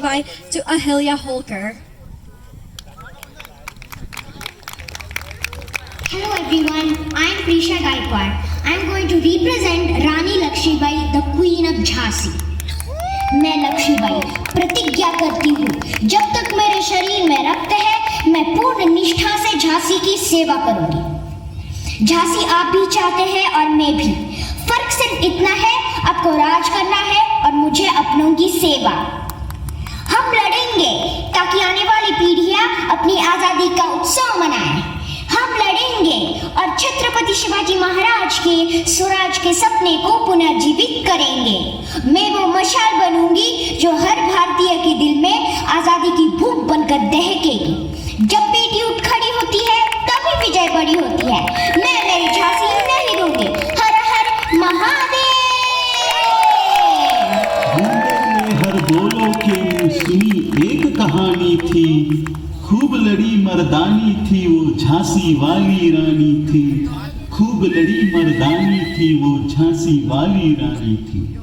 Lakshmibai to Ahilya Holkar. Hello everyone, I am Prisha Gaikwad. I am going to represent Rani Lakshmibai, the Queen of Jhansi. मैं लक्ष्मीबाई प्रतिज्ञा करती हूँ, जब तक मेरे शरीर में रक्त है मैं पूर्ण निष्ठा से झांसी की सेवा करूंगी। झांसी आप भी चाहते हैं और मैं भी, फर्क सिर्फ इतना है आपको राज करना है और मुझे अपनों की सेवा। हम लड़ेंगे ताकि आने वाली पीढ़ियां अपनी आजादी का उत्सव मनाएं। हम लड़ेंगे और छत्रपति शिवाजी महाराज के स्वराज के सपने को पुनर्जीवित करेंगे। मैं वो मशाल बनूंगी जो हर भारतीय के दिल में आजादी की भूख बनकर दहकेगी। जब बेटी उठ खड़ी होती है तभी विजय बड़ी होती है। मैं मेरी झांसी नहीं दूंगी। हर हर महादेव। हर बोलो के मुंह सुनी एक कहानी थी, खूब लड़ी मर्दानी थी वो झांसी वाली रानी थी, खूब लड़ी मर्दानी थी वो झांसी वाली रानी थी।